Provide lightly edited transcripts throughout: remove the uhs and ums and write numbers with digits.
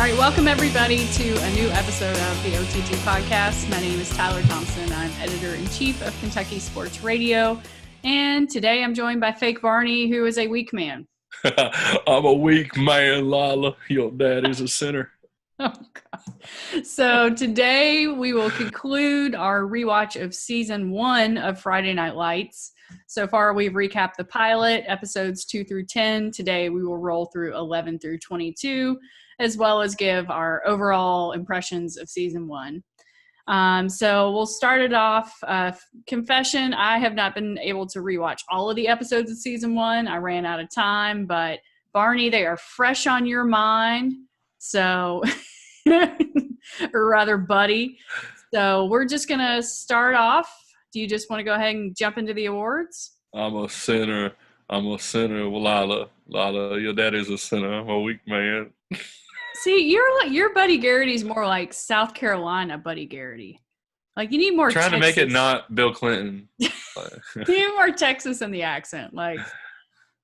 right, welcome everybody to a new episode of the OTT Podcast. My name is Tyler Thompson. I'm editor-in-chief of Kentucky Sports Radio. And today I'm joined by Fake Barney, who is a weak man. I'm a weak man, Lila. Your daddy's a sinner. Oh, God. So today we will conclude our rewatch of season 1 of Friday Night Lights. So far, we've recapped the pilot, episodes 2 through 10. Today, we will roll through 11 through 22, as well as give our overall impressions of season 1. So we'll start it off. Confession, I have not been able to rewatch all of the episodes of season 1. I ran out of time, but Barney, they are fresh on your mind. So, or rather, buddy. So we're just going to start off. Do you just want to go ahead and jump into the awards? I'm a sinner. Lila. Lila, your daddy's a sinner. I'm a weak man. See, your Buddy Garrity's more like South Carolina Buddy Garrity. Like, you need more Trying Texas. to make it not Bill Clinton. You need more Texas in the accent. Like,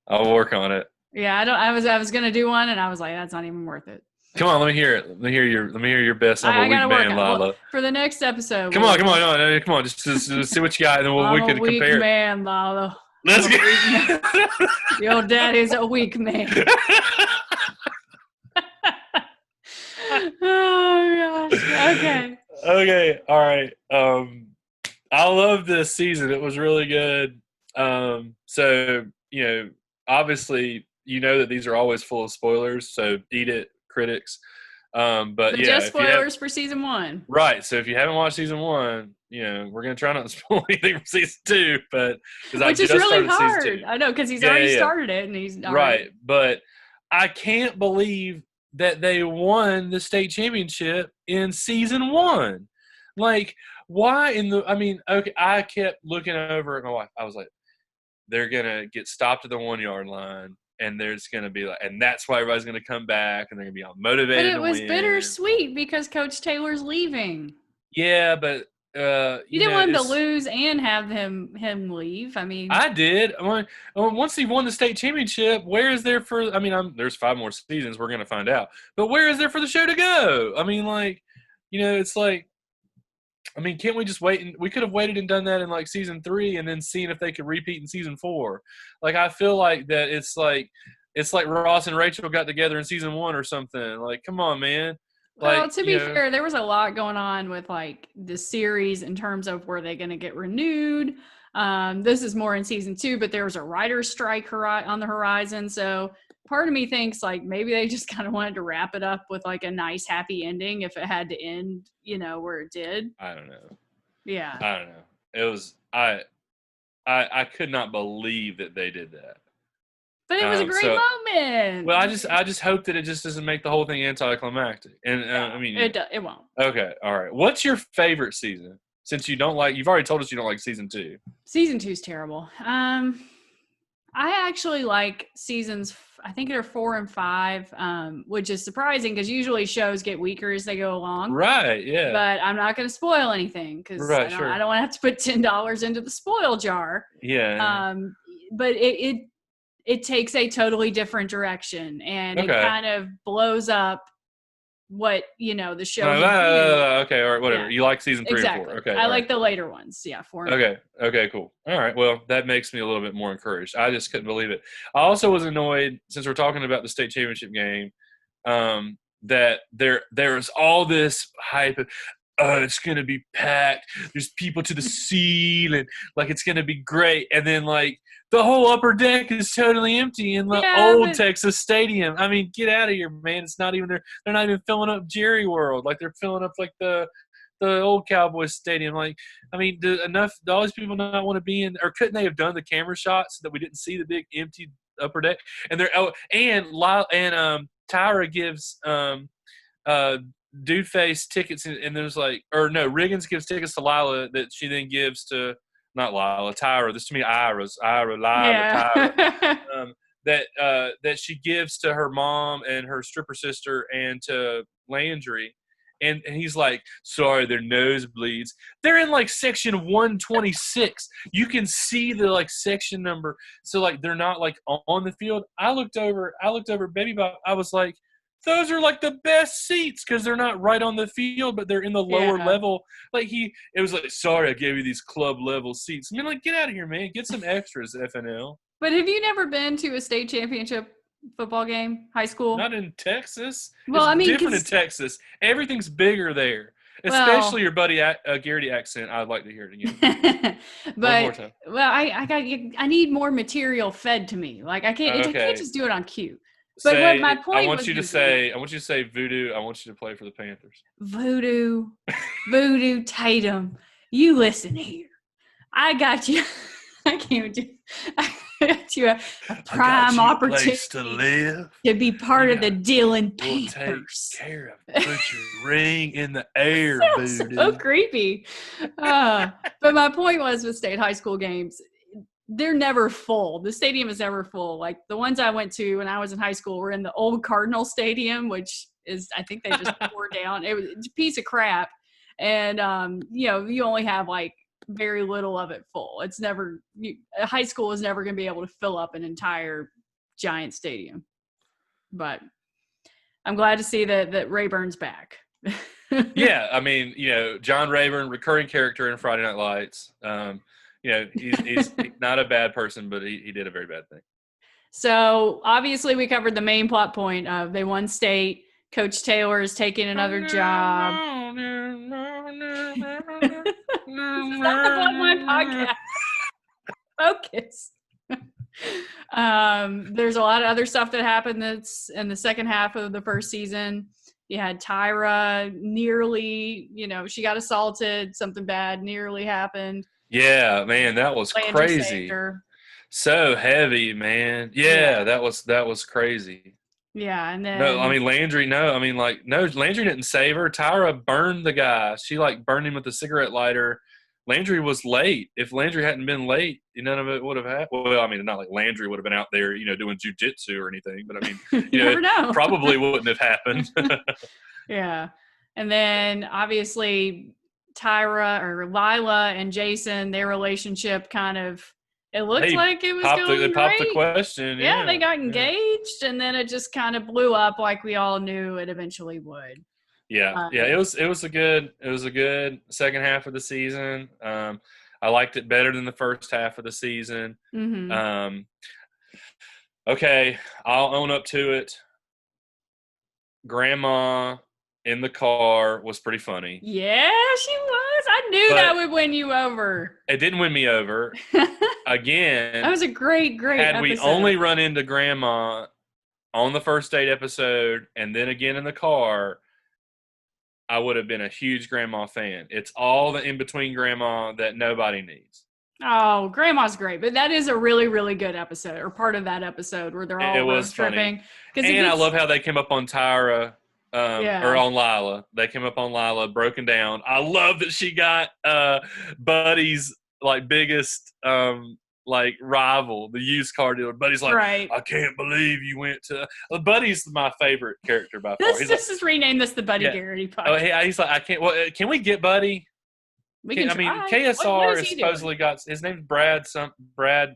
I'll work on it. Yeah, I was gonna do one, and I was like, that's not even worth it. Come on, let me hear it. Let me hear your best. I'm a weak man, Lila. Well, for the next episode. Come on. Just see what you got, and then we can compare. I'm a weak man, Lila. Let's get. Your daddy's a weak man. Oh gosh. Okay. Okay. All right. I love this season. It was really good. So obviously, that these are always full of spoilers. So eat it, critics. But yeah, just spoilers for season 1. Right. So if you haven't watched season 1, we're gonna try not to spoil anything from season 2, but which is really hard. I know, because he's already started it, and he's right. But I can't believe that they won the state championship in season 1. Like, why okay, I kept looking over at my wife. I was like, they're going to get stopped at the 1-yard line, and there's going to be and that's why everybody's going to come back, and they're going to be all motivated. But it was bittersweet because Coach Taylor's leaving. Yeah, but you didn't want him to lose and have him leave. I mean, I did. Once he won the state championship, where is there for? There's 5 more seasons. We're going to find out. But where is there for the show to go? It's like, can't we just wait? And we could have waited and done that in season 3, and then seen if they could repeat in season 4. Like, I feel like that it's like Ross and Rachel got together in season 1 or something. Like, come on, man. Well, to be fair, there was a lot going on with the series in terms of were they going to get renewed. This is more in season 2, but there was a writer's strike on the horizon. So part of me thinks maybe they just kind of wanted to wrap it up with a nice happy ending if it had to end, where it did. I don't know. Yeah. I don't know. It was I could not believe that they did that. But it was a great moment. Well, I just hope that it just doesn't make the whole thing anticlimactic. And it won't. Okay, all right. What's your favorite season? Since you've already told us you don't like season 2. Season 2 is terrible. I actually like seasons. I think they're 4 and 5, which is surprising because usually shows get weaker as they go along. Right. Yeah. But I'm not going to spoil anything because I don't want to have to put $10 into the spoil jar. Yeah. But it takes a totally different direction, and it kind of blows up what, the show. Okay, all right, whatever. Yeah. You like season 3 exactly. and 4. Okay. I like the later ones. Yeah, 4 and 5. Okay, cool. All right, well, that makes me a little bit more encouraged. I just couldn't believe it. I also was annoyed, since we're talking about the state championship game, that there's all this hype of, it's going to be packed. There's people to the ceiling. It's going to be great. And then, the whole upper deck is totally empty in the old Texas Stadium. Get out of here, man. It's not even – they're not even filling up Jerry World. They're filling up, the old Cowboys Stadium. Do all these people not want to be in – or couldn't they have done the camera shots so that we didn't see the big empty upper deck? And Tyra gives Dudeface tickets, and there's Riggins gives tickets to Lila that she then gives to not Lila, Tyra. This to me, Lila, Tyra. That she gives to her mom and her stripper sister and to Landry. And he's like, sorry, their nosebleeds. They're in section 126. You can see the section number. So they're not on the field. I looked over Baby Bob. I was like, those are like the best seats because they're not right on the field, but they're in the lower level. Like it was like, sorry, I gave you these club level seats. I mean, like, get out of here, man. Get some extras, FNL. But have you never been to a state championship football game, high school? Not in Texas. Well, it's different in Texas. Everything's bigger there. Especially your buddy Garrity accent. I'd like to hear it again. But one more time. Well, I need more material fed to me. Like I can't just do it on cue. But what my point I want you to say Voodoo. I want you to play for the Panthers. Voodoo Tatum. You listen here. I got you. I can't do. I got you a prime opportunity to live, to be part of the Dillon Panthers. Take care of it. Put your ring in the air, Voodoo. So creepy. But my point was with state high school games, they're never full. The stadium is never full. Like the ones I went to when I was in high school were in the old Cardinal Stadium, which is, I think they just tore down. It was a piece of crap. And, you only have like very little of it full. It's never, high school is never going to be able to fill up an entire giant stadium. But I'm glad to see that Rayburn's back. Yeah. I mean, John Rayburn, recurring character in Friday Night Lights. He's not a bad person, but he did a very bad thing. So obviously we covered the main plot point of they won state. Coach Taylor is taking another job. This is not the Blood Wine Podcast. Focus. There's a lot of other stuff that happened that's in the second half of the first season. You had Tyra nearly, she got assaulted. Something bad nearly happened. Yeah, man, that was crazy. So heavy, man. Yeah, that was crazy. Yeah, and then Landry. Landry didn't save her. Tyra burned the guy. She burned him with a cigarette lighter. Landry was late. If Landry hadn't been late, none of it would have happened. Well, not like Landry would have been out there, doing jujitsu or anything. But you never know. It probably wouldn't have happened. Yeah, and then obviously Tyra or Lila and Jason, their relationship kind of. It looked like it was going great. They popped the question. Yeah, they got engaged, and then it just kind of blew up like we all knew it eventually would. Yeah, it was a good second half of the season. I liked it better than the first half of the season. Mm-hmm. Okay, I'll own up to it. Grandma in the car was pretty funny. Yeah, she was. I knew that would win you over. It didn't win me over. Again, that was a great had episode. We only run into Grandma on the first date episode and then again in the car, I would have been a huge Grandma fan. It's all the in-between Grandma that nobody needs. Oh, Grandma's great, but that is a really, really good episode, or part of that episode where they're all road tripping. And I love how they came up on Tyra. Or on Lila. They came up on Lila, broken down. I love that she got Buddy's biggest rival, the used car dealer. Buddy's like, right. I can't believe you went to. Buddy's my favorite character by far. Let's just rename this the Buddy Garrity podcast. Oh, he's like, I can't. Well, can we get Buddy? We can try. KSR is supposedly got his name's Brad. Brad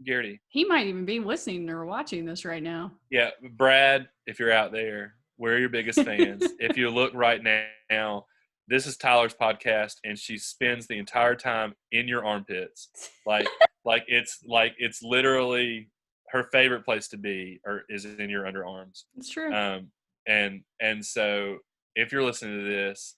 Garrity. He might even be listening or watching this right now. Yeah, Brad, if you're out there. We're your biggest fans. If you look right now, this is Tyler's podcast, and she spends the entire time in your armpits, it's literally her favorite place to be, or is in your underarms. It's true. And so if you're listening to this,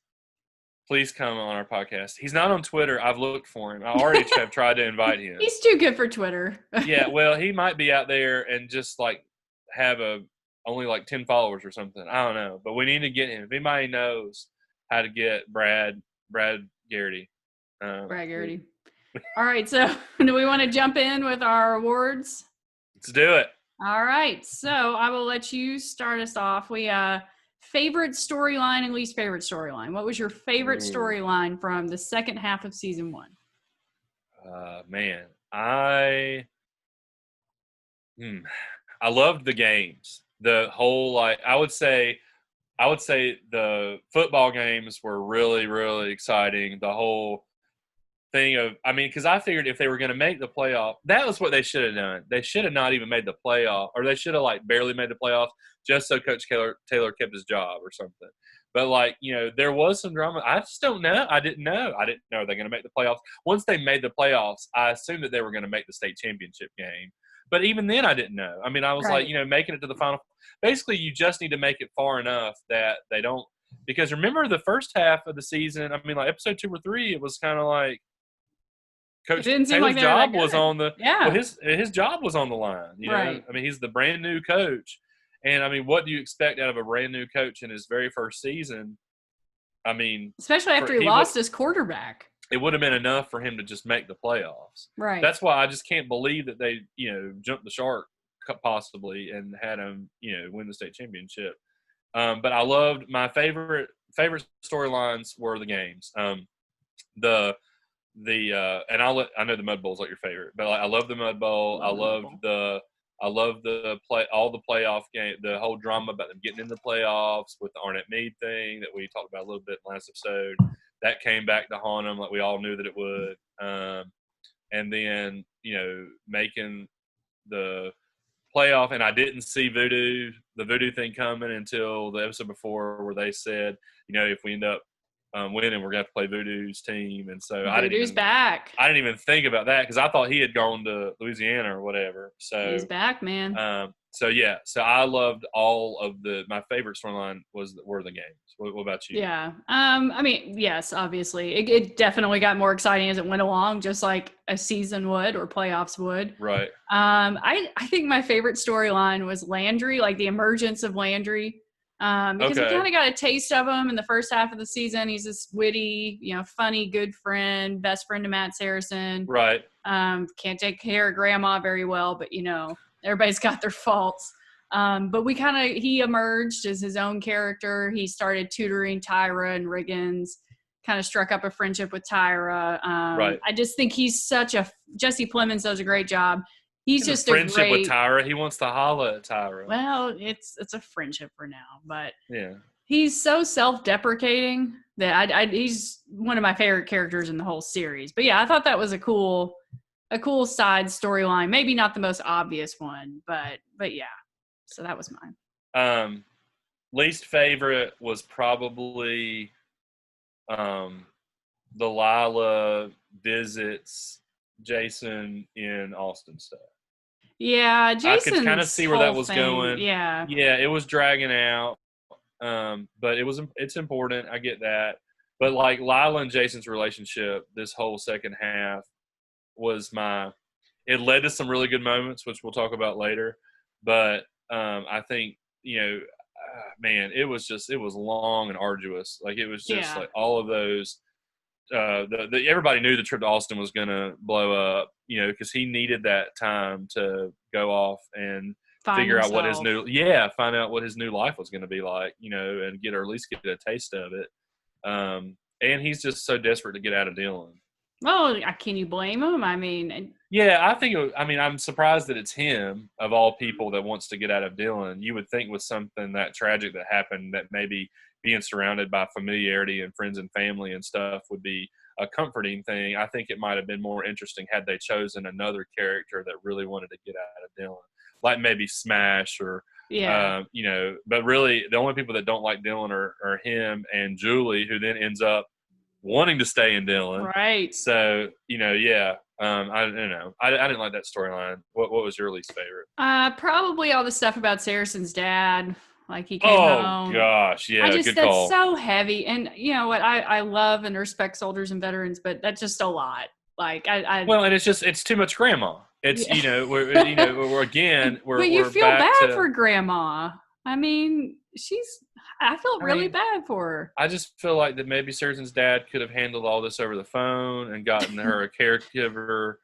please come on our podcast. He's not on Twitter. I've looked for him. I already have tried to invite him. He's too good for Twitter. Yeah, well, he might be out there and just have only 10 followers or something. I don't know. But we need to get him. If anybody knows how to get Brad Garrity. Brad Garrity. All right. So do we want to jump in with our awards? Let's do it. All right. So I will let you start us off. We favorite storyline and least favorite storyline. What was your favorite storyline from the second half of season 1? Man, I loved the games. The whole I would say the football games were really, really exciting. The whole thing of, I mean, because I figured if they were going to make the playoff, that was what they should have done. They should have not even made the playoff, or they should have like barely made the playoffs just so Coach Taylor kept his job or something. But like, you know, there was some drama. I just don't know. I didn't know they're going to make the playoffs. Once they made the playoffs, I assumed that they were going to make the state championship game. But even then, I didn't know. I mean, I was like, you know, making it to the final. Basically, you just need to make it far enough that they don't. Because remember the first half of the season, I mean, like episode 2 or 3, it was kind of like Coach Taylor's job was on the his job was on the line. You know, I mean, he's the brand new coach, and I mean, what do you expect out of a brand new coach in his very first season? I mean, especially after he lost his quarterback, it would have been enough for him to just make the playoffs. Right. That's why I just can't believe that they, you know, jumped the shark possibly and had him, you know, win the state championship. But I loved my favorite storylines were the games. And I know the Mud Bowl's like your favorite, but like, I love the Mud Bowl. I love the all the playoff game, the whole drama about them getting in the playoffs with the Arnett Meade thing that we talked about a little bit in the last episode. That came back to haunt them like we all knew that it would. And then, you know, making the playoff, and I didn't see the voodoo thing coming until the episode before where they said, you know, if we end up winning, we're going to have to play Voodoo's team. And so Voodoo's back. I didn't even think about that because I thought he had gone to Louisiana or whatever. So he's back, man. So I loved all of my favorite storyline were the games. What about you? Yeah. I mean, yes, obviously. It definitely got more exciting as it went along, just like a season would or playoffs would. Right. I think my favorite storyline was Landry, like the emergence of Landry. Because we kind of got a taste of him in the first half of the season. He's this witty, you know, funny, good friend, best friend to Matt Saracen. Right. Can't take care of grandma very well, but, you know, everybody's got their faults. But he emerged as his own character. He started tutoring Tyra and Riggins, kind of struck up a friendship with Tyra. Right. I just think he's Jesse Plemons does a great job. He's just a friendship with Tyra. He wants to holla at Tyra. Well, it's a friendship for now, but yeah, he's so self-deprecating that he's one of my favorite characters in the whole series. But yeah, I thought that was a cool side storyline. Maybe not the most obvious one, but yeah. So that was mine. Least favorite was probably the Lila visits Jason in Austin stuff. Yeah, Jason. I could kind of see where that was going. Yeah, it was dragging out, but it's important. I get that, but like Lila and Jason's relationship, this whole second half it led to some really good moments, which we'll talk about later. But I think, you know, man, it was long and arduous. Like it was just like all of those. Everybody knew the trip to Austin was going to blow up, you know, because he needed that time to go off and figure out what find out what his new life was going to be like, you know, and at least get a taste of it. And he's just so desperate to get out of Dillon. Well, can you blame him? I mean, yeah, I'm surprised that it's him of all people that wants to get out of Dillon. You would think with something that tragic that happened that maybe being surrounded by familiarity and friends and family and stuff would be a comforting thing. I think it might have been more interesting had they chosen another character that really wanted to get out of Dillon, like maybe Smash or, you know, but really the only people that don't like Dillon are him and Julie, who then ends up wanting to stay in Dillon. Right. So, you know, I don't know. I didn't like that storyline. What was your least favorite? Probably all the stuff about Saracen's dad. Like he came home. Oh gosh, yeah, good call. That's so heavy, and you know what? I love and respect soldiers and veterans, but that's just a lot. Like well, and it's too much grandma. It's you know we're But you feel bad for grandma. I mean, I felt really bad for her. I just feel like that maybe Saracen's dad could have handled all this over the phone and gotten her a caregiver,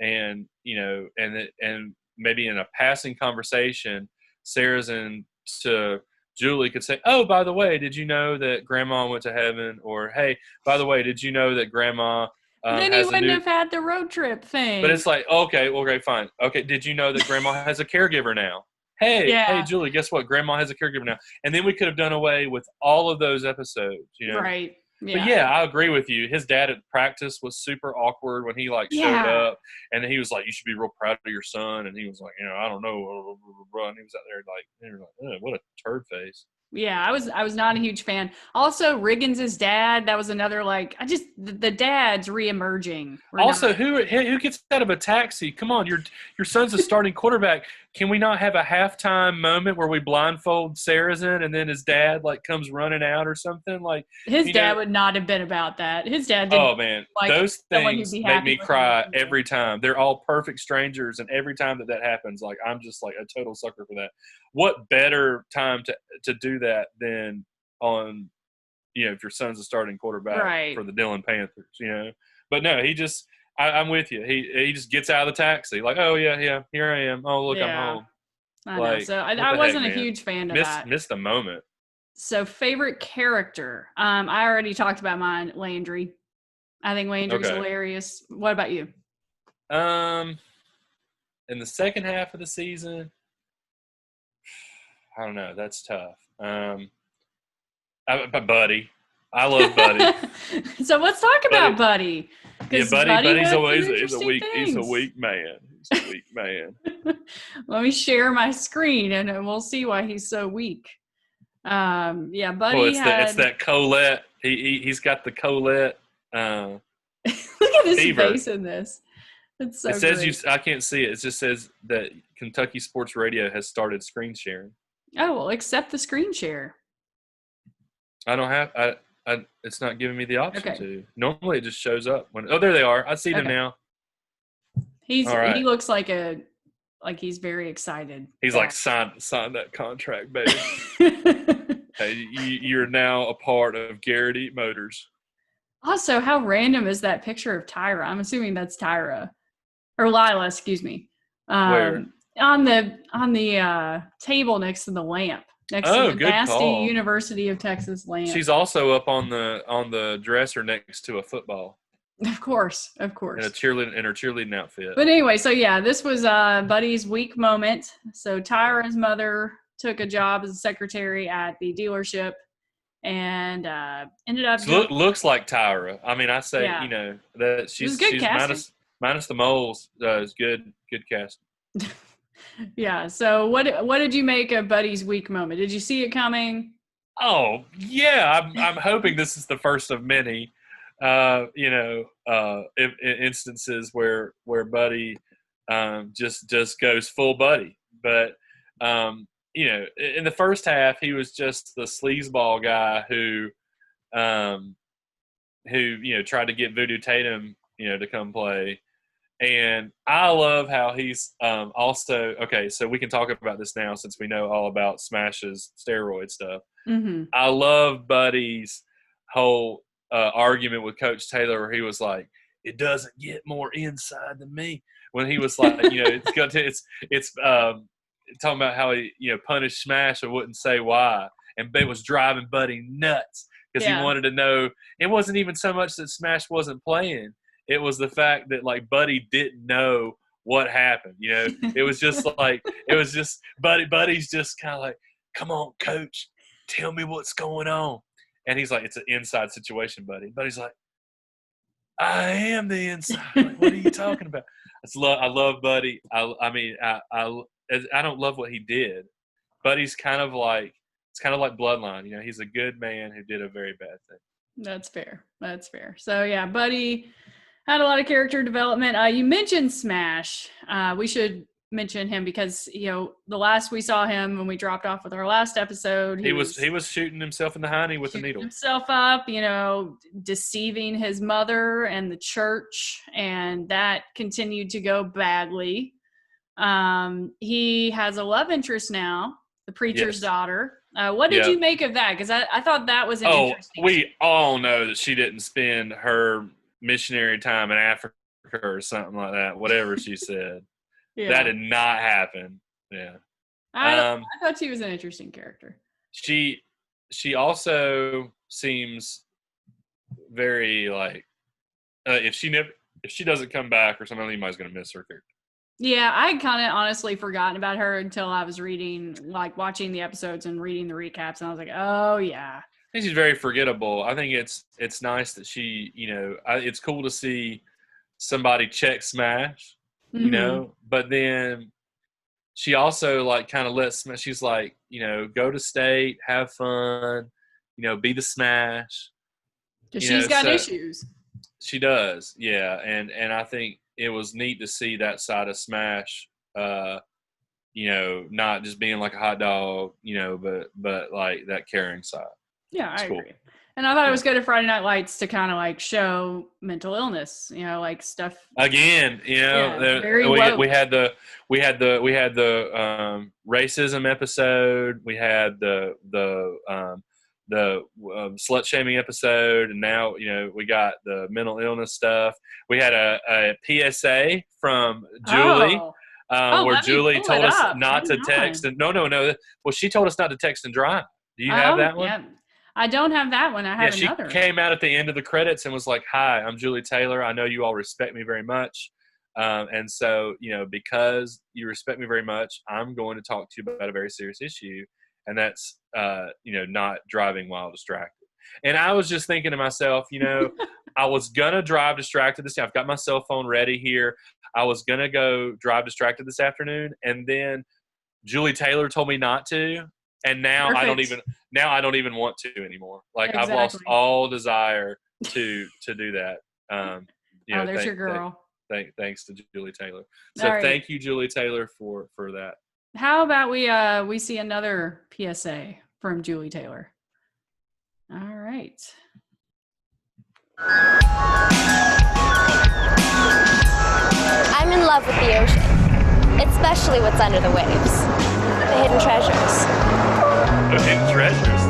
and you know, and maybe in a passing conversation, Saracen to Julie could say, "Oh, by the way, did you know that Grandma went to heaven?" Or, "Hey, by the way, did you know that Grandma?" Then he wouldn't have had the road trip thing. But it's like, okay, fine. Okay, did you know that Grandma has a caregiver now? Hey, Julie, guess what? Grandma has a caregiver now. And then we could have done away with all of those episodes, you know? Right. But Yeah. I agree with you. His dad at practice was super awkward when he showed up, and he was like, "You should be real proud of your son." And he was like, "I don't know," and he was out there they were like, "What a turd face." Yeah, I was not a huge fan. Also, Riggins' dad, that was another the dad's reemerging. Also, who gets out of a taxi? Come on, your son's a starting quarterback. Can we not have a halftime moment where we blindfold Saracen and then his dad comes running out or something? His dad would not have been about that. His dad didn't. Oh man, those things make me cry every time. They're all perfect strangers, and every time that happens, I'm just a total sucker for that. What better time to do that than on, if your son's a starting quarterback for the Dillon Panthers, But no, I'm with you. He just gets out of the taxi, oh yeah, here I am. Oh look, I'm home. I know. So I wasn't a huge fan of that. Missed the moment. So favorite character. I already talked about mine, Landry. I think Landry's hilarious. What about you? In the second half of the season, I don't know. That's tough. Buddy. I love Buddy. So let's talk about Buddy. Yeah, Buddy's always he's a weak man. He's a weak man. Let me share my screen and we'll see why he's so weak. Buddy. Well, it's that Colette. He's got the Colette. Look at his fever. face in this. It's so. It says I can't see it. It just says that Kentucky Sports Radio has started screen sharing. Oh well, accept the screen share. I don't have. It's not giving me the option to. Normally, it just shows up when. Oh, there they are. I see them now. He looks like he's very excited. He's sign that contract, baby. Hey, you're now a part of Garrett Eat Motors. Also, how random is that picture of Tyra? I'm assuming that's Tyra or Lila. Excuse me. Where? On the table next to the lamp. Next to the nasty University of Texas lamp. She's also up on the dresser next to a football. Of course. In her cheerleading outfit. But anyway, so this was Buddy's weak moment. So Tyra's mother took a job as a secretary at the dealership and ended up. Looks like Tyra. I mean, I say that she's minus the moles. Is good cast. Yeah. So what did you make of Buddy's weak moment? Did you see it coming? Oh yeah, I'm hoping this is the first of many. Instances where Buddy just goes full Buddy. But in the first half he was just the sleazeball guy who tried to get Voodoo Tatum to come play. And I love how he's also okay. So we can talk about this now since we know all about Smash's steroid stuff. Mm-hmm. I love Buddy's whole argument with Coach Taylor, where he was like, "It doesn't get more inside than me." When he was like, it's talking about how he punished Smash and wouldn't say why, and it was driving Buddy nuts because he wanted to know. It wasn't even so much that Smash wasn't playing. It was the fact that Buddy didn't know what happened. It was just Buddy's just kind of like, "Come on, Coach, tell me what's going on." And he's like, "It's an inside situation, Buddy." Buddy's like, "I am the inside. What are you talking about?" I love Buddy. I don't love what he did. Buddy's it's kind of like Bloodline. He's a good man who did a very bad thing. That's fair. So Buddy had a lot of character development. You mentioned Smash. We should mention him because the last we saw him when we dropped off with our last episode, he was shooting himself in the hiney with a needle. Himself up, deceiving his mother and the church, and that continued to go badly. He has a love interest now, the preacher's daughter. What did you make of that? Because I thought that was interesting. We all know that she didn't spend her missionary time in Africa or something like that, whatever she said. That did not happen. Yeah. I thought she was an interesting character. She also seems very if she doesn't come back or something, anybody's going to miss her character. Yeah, I had kind of honestly forgotten about her until I was watching the episodes and reading the recaps, and I was like, oh yeah. think she's very forgettable. I think it's nice that she, it's cool to see somebody check smash, but then she also like kind of lets, she's like, go to state, have fun, be the smash. She's got issues. She does, yeah, and I think it was neat to see that side of Smash, not just being like a hot dog, but like that caring side. Yeah, I agree. And I thought it was good at Friday Night Lights to kind of like show mental illness, like stuff. Again, we had the racism episode, we had the slut shaming episode, and now we got the mental illness stuff. We had a PSA from Julie, where Julie told us not to text and no. Well, she told us not to text and drive. Do you have that one? Yeah. I don't have that one. I have another. She came out at the end of the credits and was like, "Hi, I'm Julie Taylor. I know you all respect me very much, and so because you respect me very much, I'm going to talk to you about a very serious issue." And that's, not driving while distracted. And I was just thinking to myself, I was going to drive distracted this. I've got my cell phone ready here. I was going to go drive distracted this afternoon. And then Julie Taylor told me not to. And now I don't even want to anymore. Like I've lost all desire to do that. There's your girl. Thanks to Julie Taylor. So thank you, Julie Taylor, for that. How about we see another PSA from Julie Taylor? All right. I'm in love with the ocean, especially what's under the waves, the hidden treasures. The hidden treasures?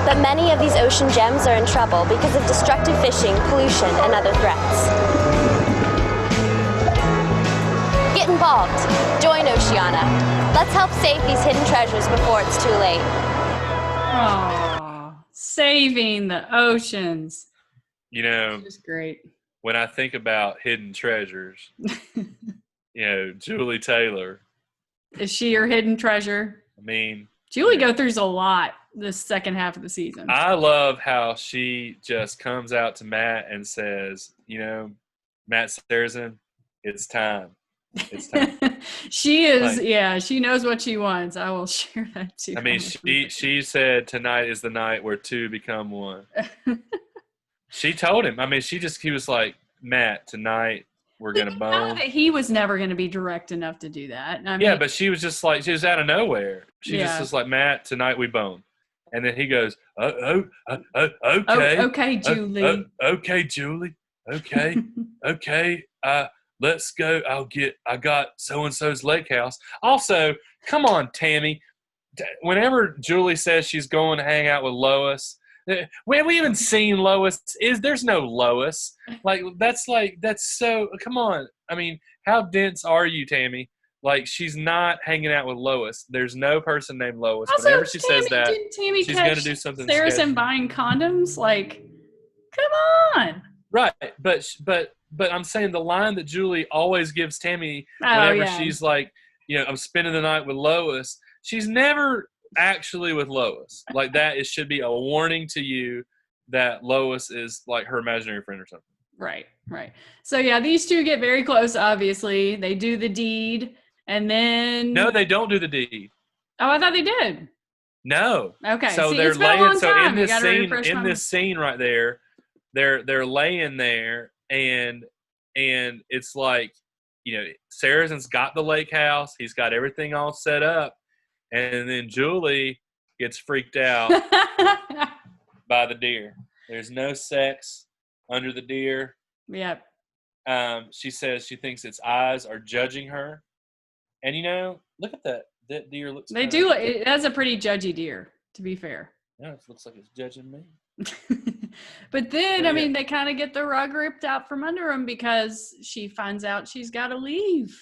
But many of these ocean gems are in trouble because of destructive fishing, pollution, and other threats. Get involved. Join Oceana. Let's help save these hidden treasures before it's too late. Aww, saving the oceans. It's great. When I think about hidden treasures, Julie Taylor. Is she your hidden treasure? I mean, Julie go through a lot this second half of the season. I love how she just comes out to Matt and says, Matt Sarrazin, it's time. It's time. She is, she knows what she wants. I will share that too. I mean, she said tonight is the night where two become one. She told him. I mean, he was like, Matt, tonight we're going to bone. That he was never going to be direct enough to do that. I mean, yeah, but she was just like, she was out of nowhere. She just was like, Matt, tonight we bone. And then he goes, okay. Okay, Julie. Okay, Julie. Okay. Okay. Let's go. I got so-and-so's lake house. Also, come on, Tammy. Whenever Julie says she's going to hang out with Lois, we haven't even seen Lois. There's no Lois. That's so, come on. I mean, how dense are you, Tammy? Like, she's not hanging out with Lois. There's no person named Lois. Also, whenever she says that, she's going to do something Saracen buying condoms? Like, come on. Right, but I'm saying the line that Julie always gives Tammy whenever she's like, I'm spending the night with Lois, she's never actually with Lois. Like that, it should be a warning to you that Lois is like her imaginary friend or something. Right. So these two get very close, obviously. They do the deed, and then... No, they don't do the deed. Oh, I thought they did. No. Okay, so they're laying, so in this scene right there, they're laying there, and it's like, Sarrazin's got the lake house. He's got everything all set up. And then Julie gets freaked out by the deer. There's no sex under the deer. Yep. She says she thinks its eyes are judging her. And, look at that. That deer looks... They do. It has a pretty judgy deer, to be fair. Yeah, it looks like it's judging me. But then, they kind of get the rug ripped out from under them because she finds out she's got to leave.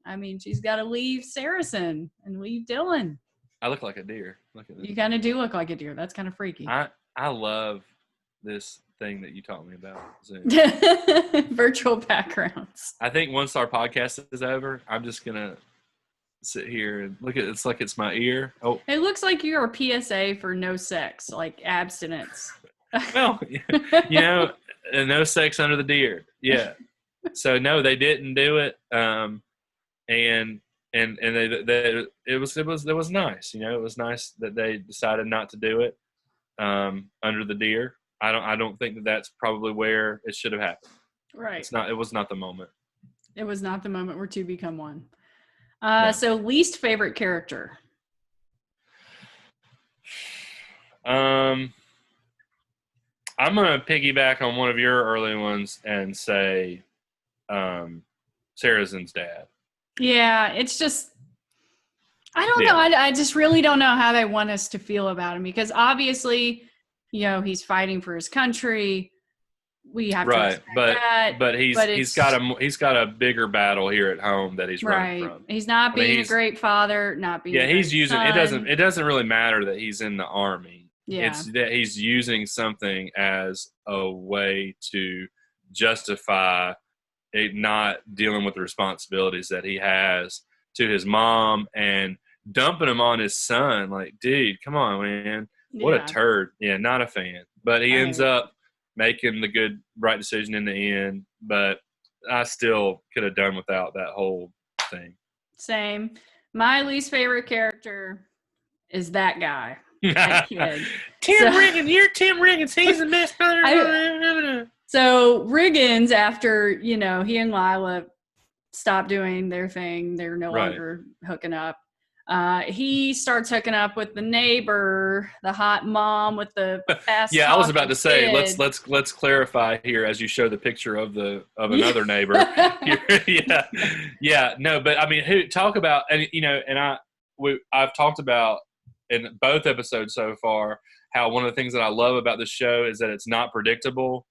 I mean, she's got to leave Saracen and leave Dylan. I look like a deer. Look at this. You kind of do look like a deer. That's kind of freaky. I love this thing that you taught me about Zoom. Virtual backgrounds. I think once our podcast is over, I'm just going to sit here and look at it's like it's my ear. Oh, It looks like you're a PSA for no sex, like abstinence. well, no sex under the deer. Yeah. So no, they didn't do it. And it was nice. It was nice that they decided not to do it under the deer. I don't think that that's probably where it should have happened. Right. It was not the moment. It was not the moment where two become one. No. So least favorite character. I'm gonna piggyback on one of your early ones and say Sarazen's dad. Yeah, it's just I don't know. I just really don't know how they want us to feel about him because obviously, he's fighting for his country. We have to respect that. But he's got a bigger battle here at home that he's running from. He's not being a great father, not being. Yeah, he's using son. It doesn't really matter that he's in the army. Yeah. It's that he's using something as a way to justify not dealing with the responsibilities that he has to his mom and dumping him on his son. Like, dude, come on, man. What a turd. Yeah, not a fan. But he ends up making the right decision in the end. But I still could have done without that whole thing. Same. My least favorite character is that guy. That kid. Riggins, you're Tim Riggins. He's the best brother. So Riggins, after, he and Lila stop doing their thing, they're no longer hooking up. He starts hooking up with the neighbor, the hot mom with the fast. Yeah, I was about to say, let's clarify here as you show the picture of another neighbor. No, but I mean, talk about I've talked about in both episodes so far how one of the things that I love about the show is that it's not predictable.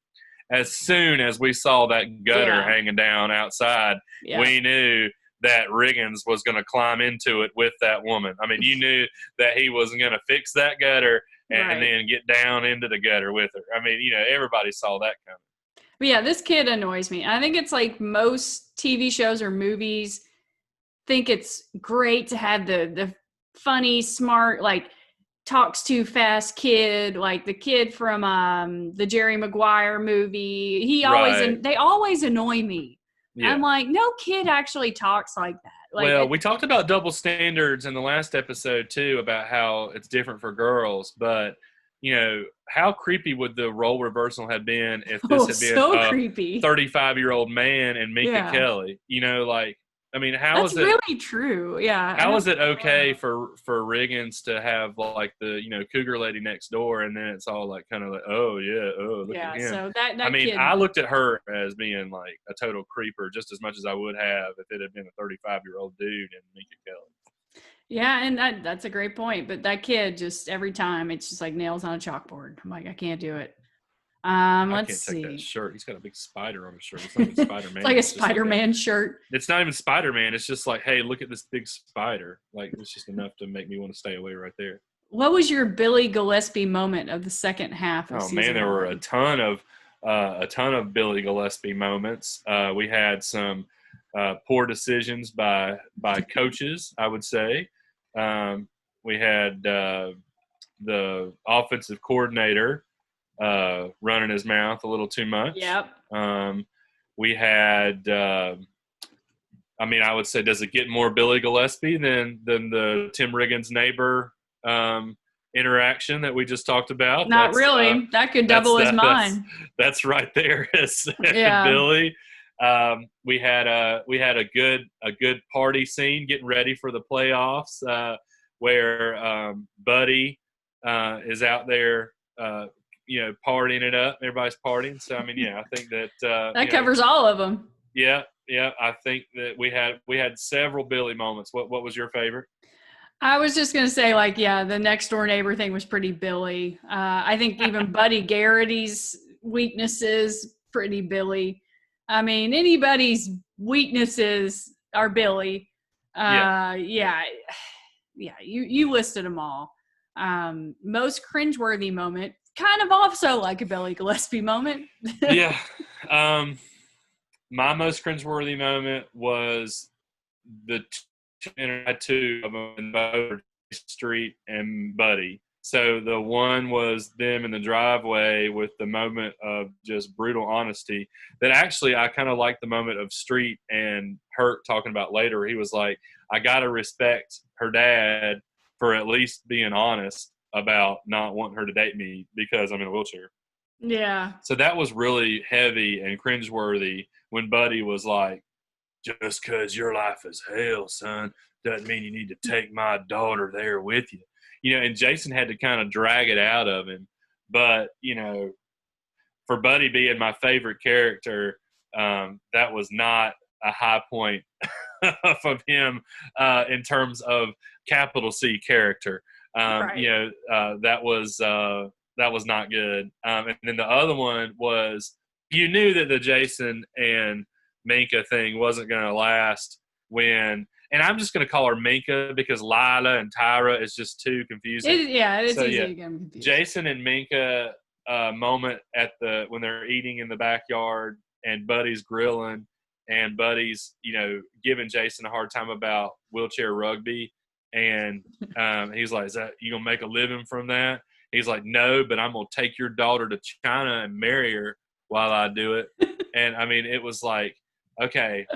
As soon as we saw that gutter hanging down outside, we knew that Riggins was going to climb into it with that woman. I mean, you knew that he was going to fix that gutter and then get down into the gutter with her. I mean, everybody saw that coming. But yeah, this kid annoys me. I think it's like most TV shows or movies think it's great to have the funny, smart, like talks too fast kid, like the kid from the Jerry Maguire movie. They always annoy me. Yeah. I'm like, no kid actually talks like that. Like, we talked about double standards in the last episode too, about how it's different for girls, but how creepy would the role reversal have been if this had been a 35-year-old man and Minka Kelly? I mean, that's really true. Yeah. How is it okay for Riggins to have like the cougar lady next door, and then it's all like kind of like, look at him. So that kid, I looked at her as being like a total creeper just as much as I would have if it had been a 35-year-old dude and Minka Kelly. Yeah, and that's a great point. But that kid just every time it's just like nails on a chalkboard. I'm like, I can't do it. Let's see. Take that shirt. He's got a big spider on his shirt. It's not even Spider-Man. It's like a Spider-Man shirt. It's not even Spider-Man. It's just like, hey, look at this big spider. Like, it's just enough to make me want to stay away right there. What was your Billy Gillespie moment of the second half of season 1? There were a ton of Billy Gillespie moments. We had some poor decisions by coaches, I would say. We had the offensive coordinator running his mouth a little too much. Yep. We had, I would say, does it get more Billy Gillespie than the Tim Riggins neighbor interaction that we just talked about? Not really. That could double his mind. That's right there. Billy. We had a good party scene getting ready for the playoffs where Buddy is out there. Partying it up. Everybody's partying. So, I think that that covers all of them. Yeah. I think that we had several Billy moments. What was your favorite? I was just gonna say, the next door neighbor thing was pretty Billy. I think even Buddy Garrity's weaknesses pretty Billy. I mean, anybody's weaknesses are Billy. You listed them all. Most cringeworthy moment. Kind of also like a Billy Gillespie moment. Yeah. My most cringeworthy moment was the interact two of them, both Street and Buddy. So the one was them in the driveway with the moment of just brutal honesty that actually I kind of like the moment of Street and Hurt talking about later. He was like, I got to respect her dad for at least being honest about not wanting her to date me because I'm in a wheelchair. Yeah. So that was really heavy and cringeworthy when Buddy was like, just because your life is hell, son, doesn't mean you need to take my daughter there with you. You know, and Jason had to kind of drag it out of him. But, you know, for Buddy being my favorite character, that was not a high point of him in terms of capital C character. Right. You know, that was not good. And then the other one was, you knew that the Jason and Minka thing wasn't going to last when – and I'm just going to call her Minka because Lila and Tyra is just too confusing. It's easy to get confused. Jason and Minka moment when they're eating in the backyard and Buddy's grilling and Buddy's, you know, giving Jason a hard time about wheelchair rugby. And he's like, is that you going to make a living from that? He's like, no, but I'm going to take your daughter to China and marry her while I do it. And, I mean, it was like, okay,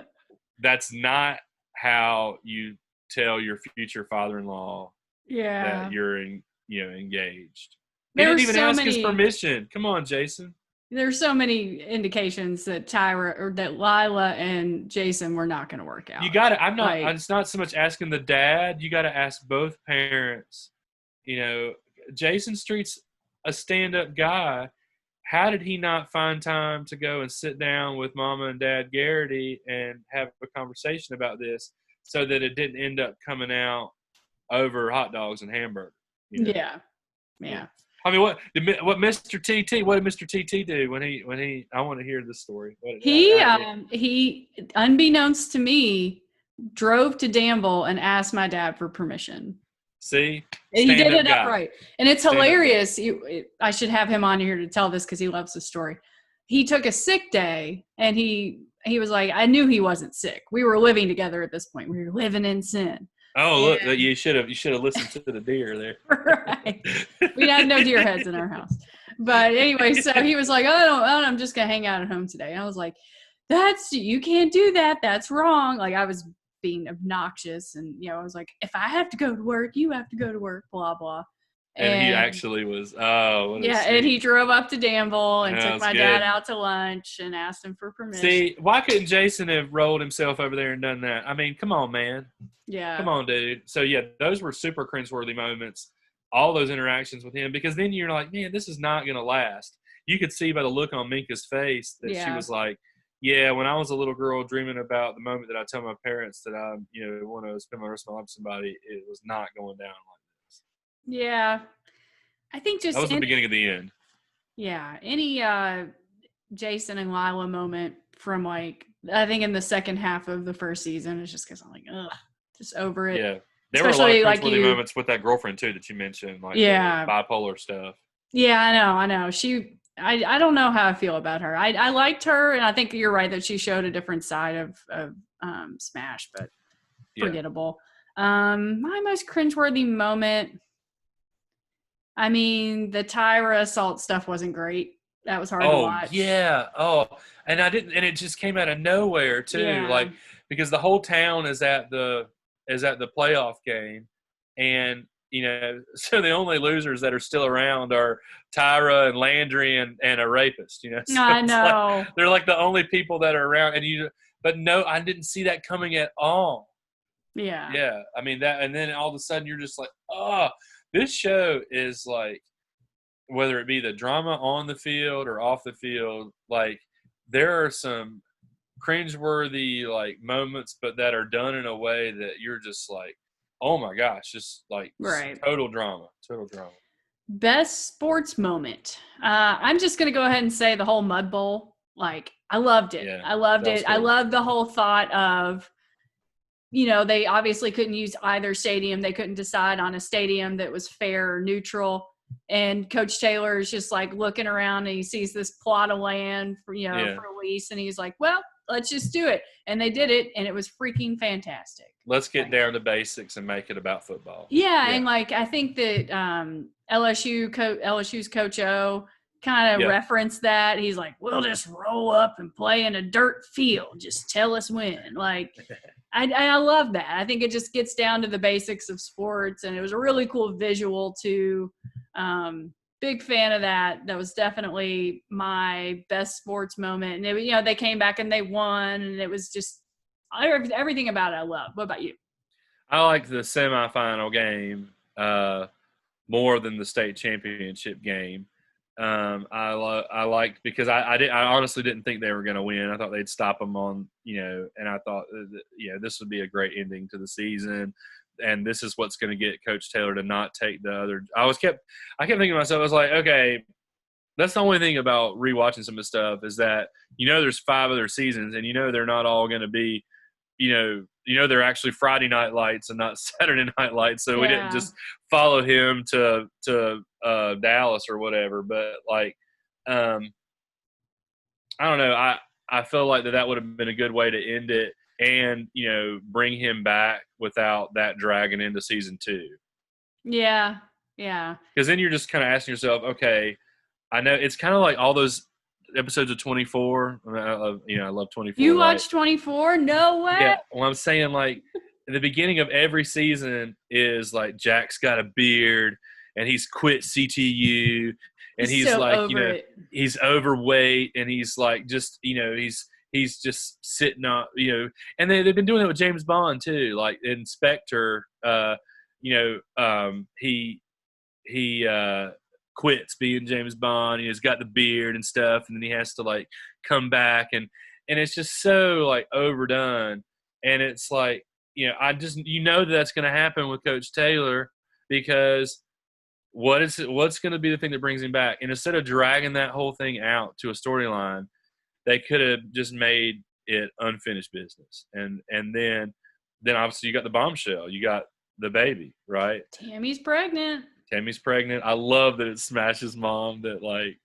that's not how you tell your future father-in-law that you're engaged. He didn't even ask his permission. Come on, Jason. There's so many indications that that Lila and Jason were not going to work out. You got to. It's not so much asking the dad. You got to ask both parents. You know, Jason Street's a stand-up guy. How did he not find time to go and sit down with Mama and Dad Garrity and have a conversation about this so that it didn't end up coming out over hot dogs and hamburgers? You know? Yeah. I mean, what did Mr. TT do when he? I want to hear this story. He, unbeknownst to me, drove to Danville and asked my dad for permission. See? And he did it upright. And it's hilarious. I should have him on here to tell this because he loves the story. He took a sick day and he was like, I knew he wasn't sick. We were living together at this point. We were living in sin. Oh, look, you should have listened to the deer there. Right. We had no deer heads in our house. But anyway, so he was like, I'm just going to hang out at home today. And I was like, you can't do that. That's wrong. Like I was being obnoxious and I was like, if I have to go to work, you have to go to work, blah blah. And he actually was and he drove up to Danville and took my dad out to lunch and asked him for permission. See, why couldn't Jason have rolled himself over there and done that? I mean, come on, man. Yeah, come on, dude. So those were super cringeworthy moments, all those interactions with him, because then you're like, man, this is not gonna last. You could see by the look on Minka's face that she was like, yeah, when I was a little girl dreaming about the moment that I tell my parents that I, want to spend my rest of my life with somebody, it was not going down like this. Yeah. I think that was the beginning of the end. Yeah. Any Jason and Lila moment from I think in the second half of the first season is just because I'm like, ugh, just over it. Yeah. There especially were a lot of cringeworthy moments with that girlfriend too that you mentioned, like the bipolar stuff. Yeah, I know. I don't know how I feel about her. I liked her, and I think you're right that she showed a different side of Smash, but forgettable. My most cringeworthy moment, I mean, the Tyra assault stuff wasn't great. That was hard to watch. Yeah. Oh, and it just came out of nowhere too, like because the whole town is at the playoff game, and so the only losers that are still around are Tyra and Landry and a rapist, So I know. Like, they're like the only people that are around, but no, I didn't see that coming at all. Yeah. Yeah. I mean and then all of a sudden you're just like, oh, this show is like, whether it be the drama on the field or off the field, like there are some cringeworthy like moments, but that are done in a way that you're just like, oh my gosh, just like total drama. Best sports moment. I'm just going to go ahead and say the whole Mud Bowl. Like, I loved it. I loved it. Cool. I loved the whole thought of, they obviously couldn't use either stadium. They couldn't decide on a stadium that was fair or neutral. And Coach Taylor is just like looking around and he sees this plot of land for lease. And he's like, well, let's just do it. And they did it. And it was freaking fantastic. let's get down to basics and make it about football. Yeah. And like, I think that LSU's Coach O kind of referenced that. He's like, we'll just roll up and play in a dirt field. Just tell us when. Like, I love that. I think it just gets down to the basics of sports, and it was a really cool visual too. Big fan of that. That was definitely my best sports moment. And it, they came back and they won, and it was just everything about it I love. What about you? I like the semifinal game more than the state championship game. I liked because I honestly didn't think they were going to win. I thought they'd stop them on, and I thought this would be a great ending to the season. And this is what's going to get Coach Taylor to not take the other. I kept thinking to myself, I was like, okay, that's the only thing about rewatching some of the stuff is that there's 5 other seasons, and they're not all going to be, they're actually Friday night lights and not Saturday night lights. So we didn't just follow him to Dallas or whatever. But like, I don't know. I feel like that would have been a good way to end it. And, bring him back without that dragging into season 2. Yeah, yeah. Because then you're just kind of asking yourself, okay, I know it's kind of like all those episodes of 24. I love 24. You watch 24? No way. Yeah. Well, I'm saying like the beginning of every season is like Jack's got a beard and he's quit CTU and he's so like, he's overweight and he's like just, he's just sitting on, and they've been doing it with James Bond too. Like Inspector, he quits being James Bond. He's got the beard and stuff, and then he has to like come back, and it's just so like overdone. And it's like, I just that's going to happen with Coach Taylor because what's going to be the thing that brings him back? And instead of dragging that whole thing out to a storyline, they could have just made it unfinished business. And then obviously you got the bombshell. You got the baby, right? Tammy's pregnant. I love that it Smash's mom that like,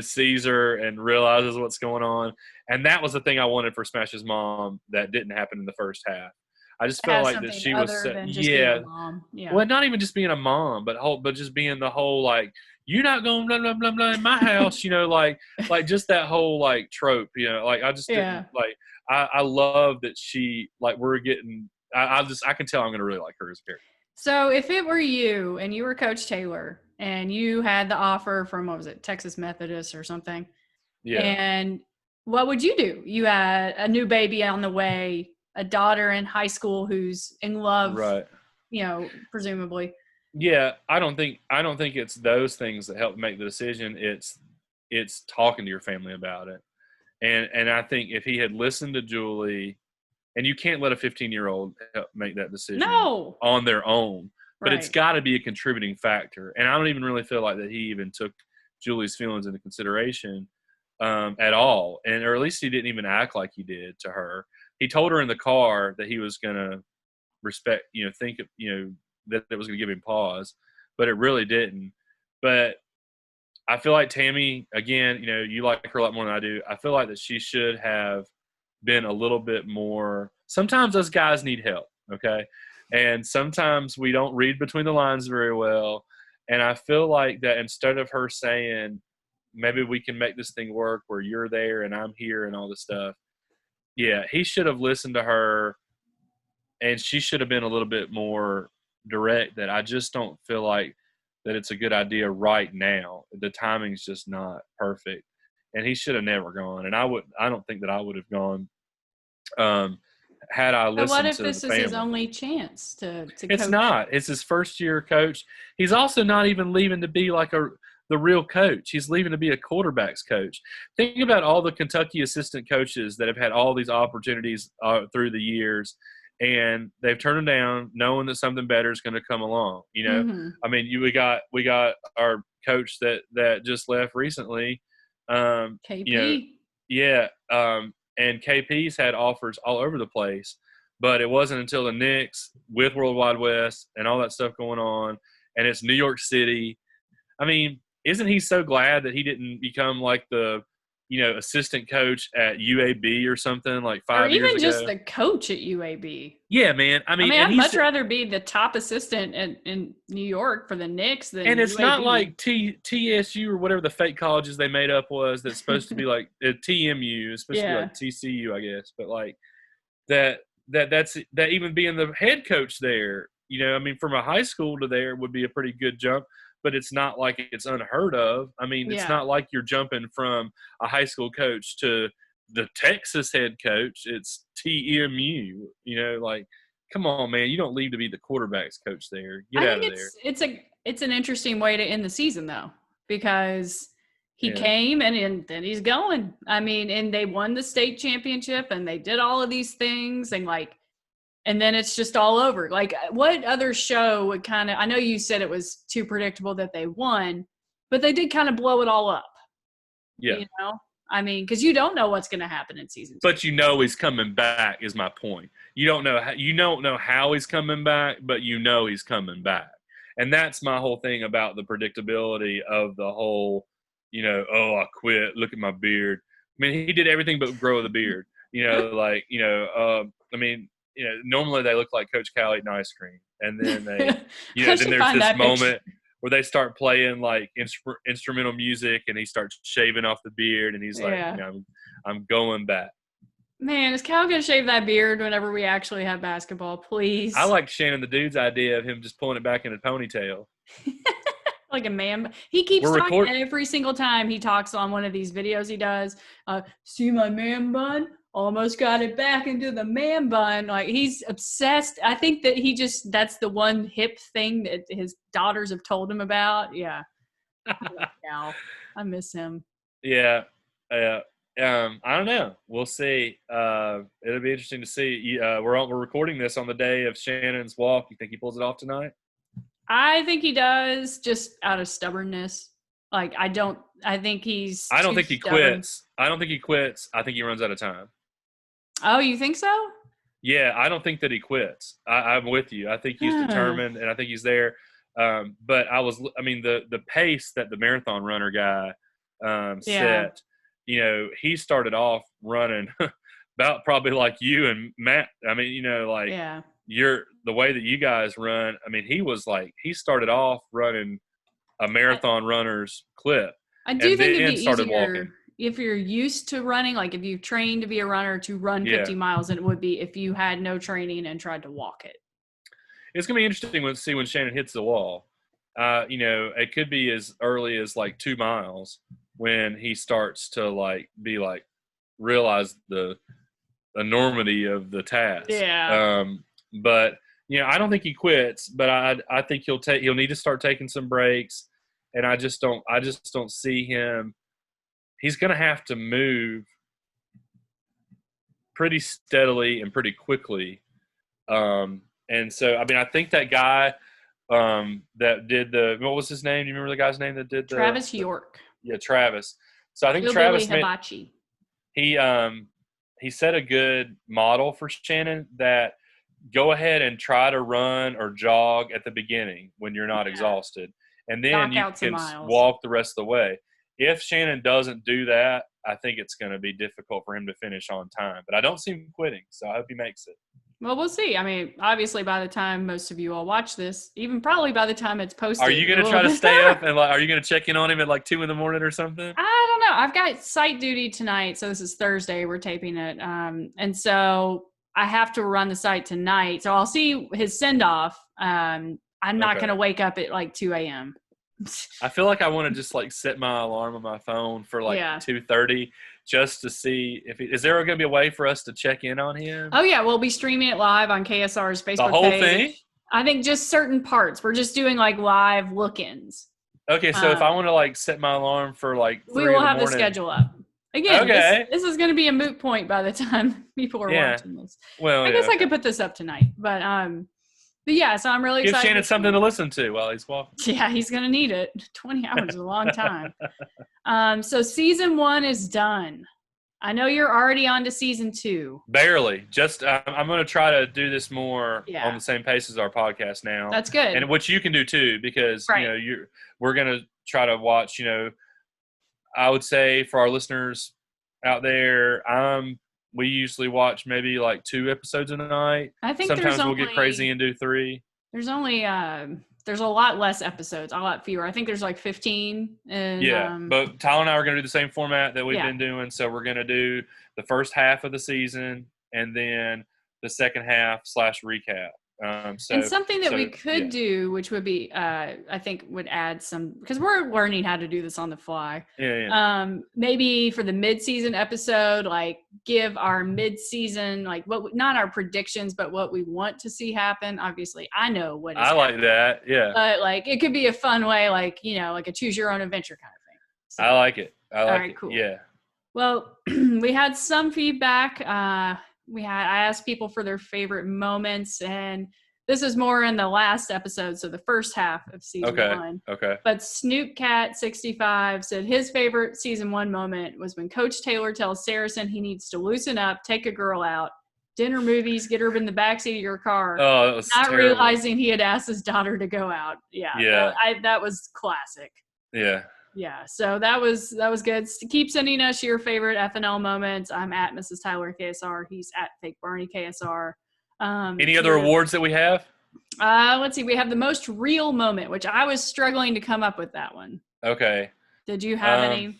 sees her and realizes what's going on. And that was the thing I wanted for Smash's mom that didn't happen in the first half. I just felt like that she was being a mom. Yeah. Well, not even just being a mom, but just being the whole like, you're not going blah blah blah blah in my house, like just that whole like trope, like I just didn't like. I love that she like we're getting. I can tell I'm gonna really like her as a character. So if it were you and you were Coach Taylor and you had the offer from what was it, Texas Methodist or something, and what would you do? You had a new baby on the way, a daughter in high school who's in love, right? Presumably. Yeah, I don't think it's those things that help make the decision. It's talking to your family about it. And I think if he had listened to Julie, and you can't let a 15-year-old make that decision on their own, but it's got to be a contributing factor. And I don't even really feel like that he even took Julie's feelings into consideration at all. Or at least he didn't even act like he did to her. He told her in the car that he was going to respect, that it was going to give him pause, but it really didn't. But I feel like Tammy, again, you like her a lot more than I do. I feel like that she should have been a little bit more. Sometimes us guys need help, okay? And sometimes we don't read between the lines very well. And I feel like that instead of her saying, maybe we can make this thing work where you're there and I'm here and all this stuff, he should have listened to her, and she should have been a little bit more direct that I just don't feel like that it's a good idea right now. The timing's just not perfect. And he should have never gone. And I don't think that I would have gone had I listened to the family. But what if this is his only chance to coach? It's not. It's his first year coach. He's also not even leaving to be like the real coach. He's leaving to be a quarterback's coach. Think about all the Kentucky assistant coaches that have had all these opportunities through the years, and they've turned them down knowing that something better is going to come along. I mean, we got our coach that just left recently. KP. And KP's had offers all over the place, but it wasn't until the Knicks with World Wide West and all that stuff going on, and it's New York City. I mean, isn't he so glad that he didn't become like the assistant coach at UAB or something like 5 years ago. Or even just the coach at UAB. Yeah, man. I mean, I'd much rather be the top assistant in New York for the Knicks than and it's UAB. not like TSU or whatever the fake colleges they made up was that's supposed to be like TMU. It's supposed to be like TCU, I guess. But like that's even being the head coach there, I mean, from a high school to there would be a pretty good jump. But it's not like it's unheard of. I mean, it's not like you're jumping from a high school coach to the Texas head coach. It's TMU, like, come on, man. You don't leave to be the quarterback's coach there. Get out of there. It's an interesting way to end the season, though, because he came and then he's going. I mean, and they won the state championship and they did all of these things and then it's just all over. Like, what other show would I know you said it was too predictable that they won, but they did kind of blow it all up. Yeah. I mean, because you don't know what's going to happen in season 2. But he's coming back is my point. You don't know how he's coming back, but he's coming back. And that's my whole thing about the predictability of the whole, I quit, look at my beard. I mean, he did everything but grow the beard. I mean, normally they look like Coach Cal eating ice cream, and then they, then there's this moment where they start playing like instrumental music, and he starts shaving off the beard, and he's like, I'm going back. Man, is Cal gonna shave that beard whenever we actually have basketball? Please. I like Shannon the Dude's idea of him just pulling it back in a ponytail. Like a man. He keeps talking every single time he talks on one of these videos he does. See my man bun? Almost got it back into the man bun. Like, he's obsessed. I think that that's the one hip thing that his daughters have told him about. Yeah. I miss him. Yeah. I don't know. We'll see. It'll be interesting to see. We're recording this on the day of Shannon's walk. You think he pulls it off tonight? I think he does, just out of stubbornness. Like, I don't think he quits. I don't think he quits. I think he runs out of time. Oh, you think so? Yeah, I don't think that he quits. I'm with you. I think he's determined, and I think he's there. But the pace that the marathon runner guy set, he started off running about probably like you and Matt. I mean, the way that you guys run. I mean, he started off running a marathon runner's clip. I do think it'd be started easier walking. If you're used to running, like if you've trained to be a runner to run 50 miles, than it would be if you had no training and tried to walk it. It's going to be interesting to see when Shannon hits the wall. It could be as early as like 2 miles when he starts to realize the enormity of the task. Yeah. But I don't think he quits, but I think he'll need to start taking some breaks, and I just don't see him. He's going to have to move pretty steadily and pretty quickly. And so, I mean, I think that guy that did what was his name? Do you remember the guy's name that did Travis York. Yeah, Travis. So I think Travis he set a good model for Shannon that go ahead and try to run or jog at the beginning when you're not exhausted. And then you can walk the rest of the way. If Shannon doesn't do that, I think it's going to be difficult for him to finish on time. But I don't see him quitting, so I hope he makes it. Well, we'll see. I mean, obviously, by the time most of you all watch this, even probably by the time it's posted. Are you going to try to stay up and are you going to check in on him at 2 a.m. or something? I don't know. I've got site duty tonight, so this is Thursday. We're taping it, and so I have to run the site tonight. So I'll see his send off. I'm not going to wake up at 2 a.m. I feel like I want to just set my alarm on my phone for 2:30 just to see is there going to be a way for us to check in on him? Oh yeah, we'll be streaming it live on KSR's Facebook page. The whole thing? I think just certain parts. We're just doing live look-ins. Okay, so if I want to set my alarm for 3 we will have the schedule up. Again, this is going to be a moot point by the time people are watching this. Well, I guess I could put this up tonight, but yeah, so I'm really excited. Give Shannon something to listen to while he's walking. Yeah, he's going to need it. 20 hours is a long time. So season 1 is done. I know you're already on to season 2. Barely. Just I'm going to try to do this more on the same pace as our podcast now. That's good. And which you can do too, because we're going to try to watch. I would say for our listeners, out there, we usually watch maybe like 2 episodes a night. I think sometimes we'll get crazy and do 3. There's only there's a lot less episodes, a lot fewer. I think there's like 15. And, but Tyler and I are going to do the same format that we've been doing. So we're going to do the first half of the season and then the second half / recap. And something that we could do, which would be, I think would add some, because we're learning how to do this on the fly. Maybe for the mid-season episode, like give our mid-season, like not our predictions, but what we want to see happen. Obviously, I know what is happening, like that. Yeah. But like, it could be a fun way, like, like a choose your own adventure kind of thing. So, I like it. all right, cool. Yeah. Well, we had some feedback. I asked people for their favorite moments, and this is more in the last episode, so the first half of season 1. Okay. But SnoopCat65 said his favorite season 1 moment was when Coach Taylor tells Saracen he needs to loosen up, take a girl out, dinner, movies, get her in the backseat of your car. Oh, that was not terrible. realizing he had asked his daughter to go out. Yeah. That was classic. Yeah. Yeah, so that was good. Keep sending us your favorite FNL moments. I'm at Mrs. Tyler KSR. He's at Fake Barney KSR. Any other awards that we have? Let's see. We have the most real moment, which I was struggling to come up with that one. Okay. Did you have any?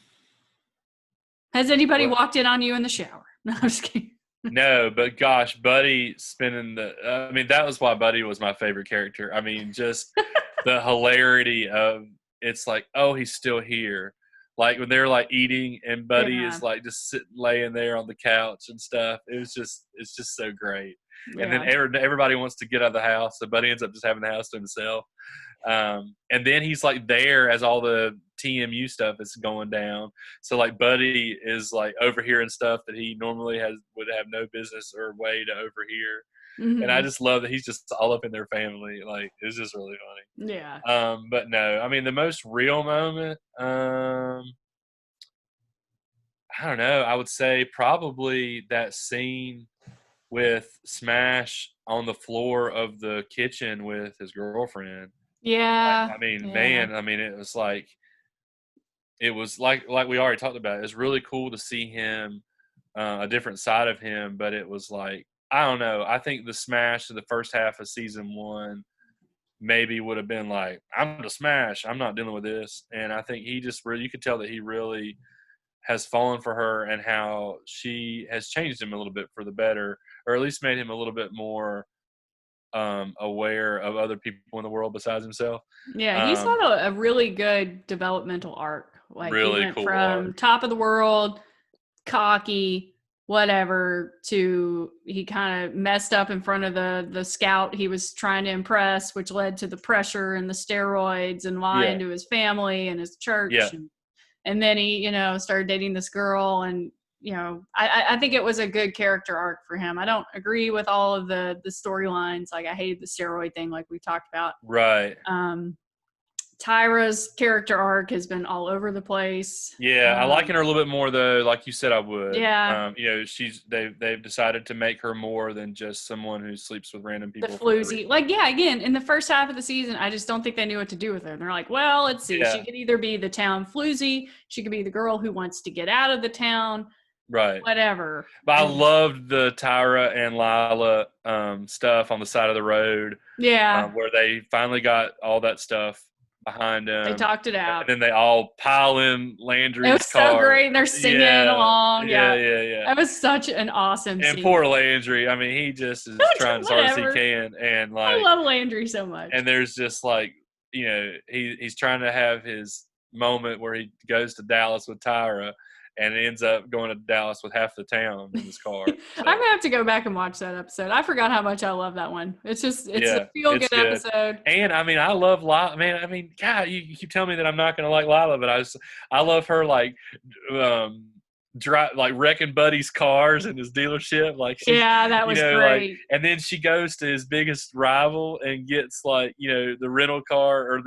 Has anybody walked in on you in the shower? No, I'm just kidding. No, but gosh, Buddy spinning that was why Buddy was my favorite character. I mean, just the hilarity of, it's like, oh, he's still here. Like when they're like eating and Buddy is like just laying there on the couch and stuff. It's just so great. Yeah. And then everybody wants to get out of the house. So Buddy ends up just having the house to himself. And then he's like there as all the TMU stuff is going down. So like Buddy is like overhearing stuff that he normally would have no business or way to overhear. Mm-hmm. And I just love that he's just all up in their family. Like, it's just really funny. Yeah. But no, I mean, the most real moment, I don't know. I would say probably that scene with Smash on the floor of the kitchen with his girlfriend. Yeah. Man, it was like we already talked about. It was really cool to see him, a different side of him, but it was like, I don't know. I think the Smash in the first half of season 1 maybe would have been like, I'm the Smash. I'm not dealing with this. And I think he just really, you could tell that he really has fallen for her and how she has changed him a little bit for the better, or at least made him a little bit more aware of other people in the world besides himself. Yeah, he's had a really good developmental arc. Like really he went cool from arc. Top of the world, cocky, whatever, to he kind of messed up in front of the scout he was trying to impress, which led to the pressure and the steroids and lying to his family and his church. Yeah. And then he, started dating this girl, and I think it was a good character arc for him. I don't agree with all of the storylines. Like, I hated the steroid thing, like we talked about. Right. Tyra's character arc has been all over the place. Yeah, I liking her a little bit more though, like you said I would. Yeah. They've decided to make her more than just someone who sleeps with random people. The floozy. Again, in the first half of the season, I just don't think they knew what to do with her. And they're like, well, let's see. Yeah. She could either be the town floozy, she could be the girl who wants to get out of the town. Right. Whatever. But I loved the Tyra and Lila stuff on the side of the road. Yeah. Where they finally got all that stuff behind them. They talked it out. And then they all pile in Landry's car. It was so great. And they're singing along. Yeah. That was such an awesome scene. And poor Landry. I mean, he just is trying as hard as he can. And like, I love Landry so much. And there's just like, he's trying to have his moment where he goes to Dallas with Tyra. And ends up going to Dallas with half the town in his car. So. I'm going to have to go back and watch that episode. I forgot how much I love that one. It's a feel-good episode. And, I love Lila. Man, God, you keep telling me that I'm not going to like Lila, but I love her, like, wrecking Buddy's cars in his dealership. Like, that was great. Like, and then she goes to his biggest rival and gets, like, the rental car or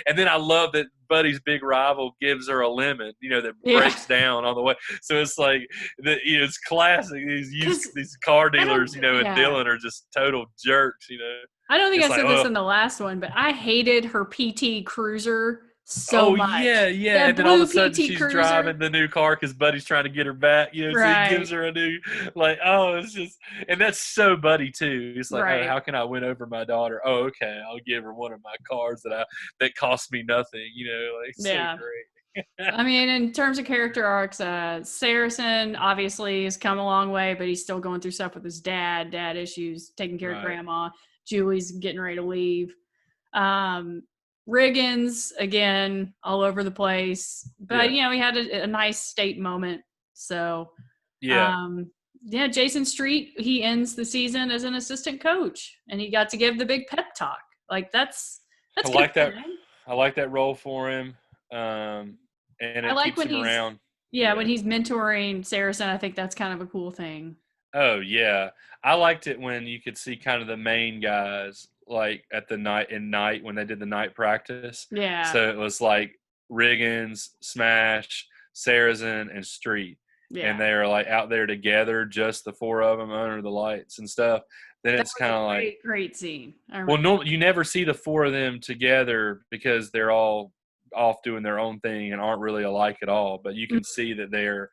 and then I love that Buddy's big rival gives her a lemon, that breaks down on the way. So it's like, it's classic. These car dealers, and Dylan are just total jerks, I don't think I said this in the last one, but I hated her PT Cruiser so much. Yeah. That And then all of a blue sudden PT she's Cruiser. driving the new car because Buddy's trying to get her back. So Right. he gives her a new, it's just, and that's so Buddy too. It's like, Right. how can I win over my daughter? Oh, okay, I'll give her one of my cars that cost me nothing. So great. I mean, in terms of character arcs, Saracen obviously has come a long way, but he's still going through stuff with his dad issues, taking care of grandma. Julie's getting ready to leave. Riggins, again, all over the place. But, he had a nice state moment. So, Jason Street, he ends the season as an assistant coach, and he got to give the big pep talk. That's I like that. I like that role for him. And it keeps him around. Yeah, when he's mentoring Saracen, I think that's kind of a cool thing. Oh, yeah. I liked it when you could see kind of the main guys, like at the night when they did the night practice. Yeah. So it was like Riggins, Smash, Saracen, and Street. Yeah. And they were like out there together, just the four of them under the lights and stuff. Then it's kind of like great scene. You never see the four of them together because they're all off doing their own thing and aren't really alike at all. But you can see that there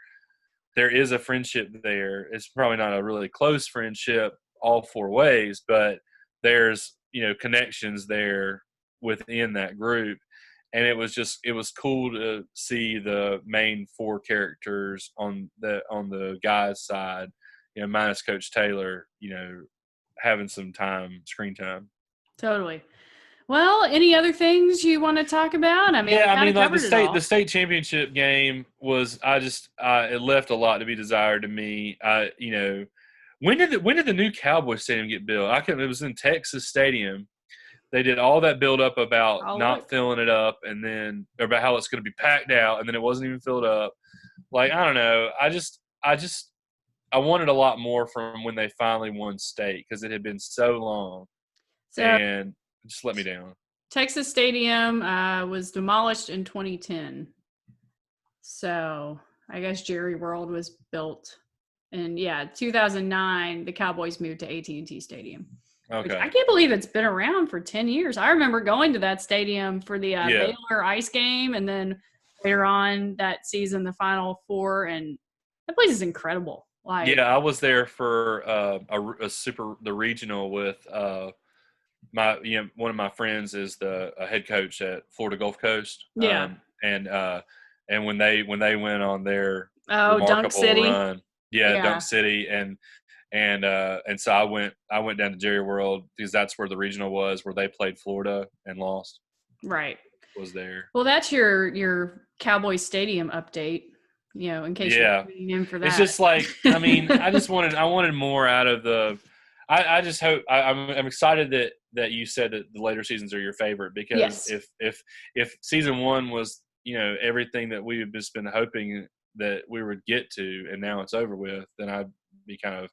is a friendship there. It's probably not a really close friendship all four ways, but there's connections there within that group. And it was cool to see the main four characters on the guys' side, minus Coach Taylor, having some screen time. Totally. Well, any other things you want to talk about? I mean, like the state championship game was, it left a lot to be desired to me. When did the new Cowboys Stadium get built? It was in Texas Stadium. They did all that build up about not filling it up, and then about how it's going to be packed out, and then it wasn't even filled up. I don't know. I wanted a lot more from when they finally won state because it had been so long, and just let me down. Texas Stadium was demolished in 2010, so I guess Jerry World was built, and 2009 the Cowboys moved to AT&T Stadium. Okay. I can't believe it's been around for 10 years. I remember going to that stadium for the Baylor ice game, and then later on that season, the Final Four, and that place is incredible. I was there for the regional with one of my friends is the head coach at Florida Gulf Coast. Yeah. And when they went on their Dunk remarkable City run, Dunk City, and so I went down to Jerry World because that's where the regional was, where they played Florida and lost. Right. Was there. Well, that's your Cowboys Stadium update, in case you're tuning in for that. It's just I wanted more out of the I just hope I'm excited that you said that the later seasons are your favorite, because if season one was, everything that we had just been hoping that we would get to, and now it's over with, then I'd be kind of,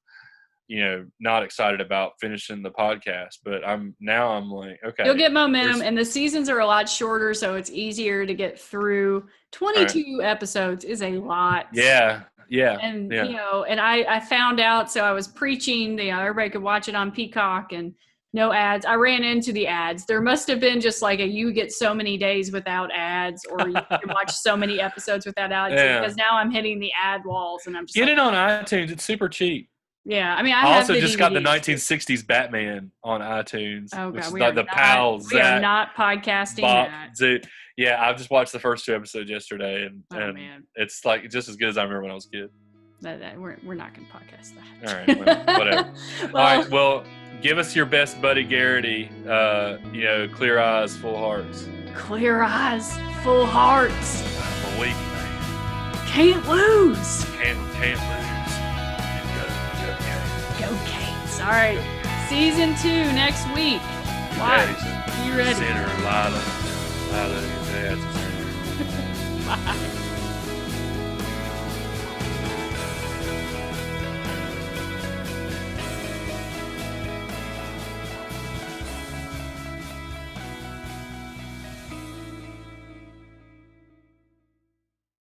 not excited about finishing the podcast. But I'm like, okay. You'll get momentum, and the seasons are a lot shorter, so it's easier to get through. 22 episodes is a lot. Yeah. And, and I found out, so I was preaching, everybody could watch it on Peacock and no ads. I ran into the ads. There must have been just you get so many days without ads, or you can watch so many episodes without ads, because now I'm hitting the ad walls, and I'm just get it on iTunes. It's super cheap. Yeah, I mean, I also just got the 1960s Batman on iTunes. Oh, God. We are not podcasting that. Yeah, I've just watched the first 2 episodes yesterday, and it's just as good as I remember when I was a kid. We're not going to podcast that. All right, well, whatever. All right, well, give us your best Buddy Garrity, clear eyes, full hearts. Clear eyes, full hearts. A week. Can't lose. Can't lose. Go Canes. All right. Season 2 next week. Watch. You ready? Sinner, Lila, your dad's a sinner. Bye.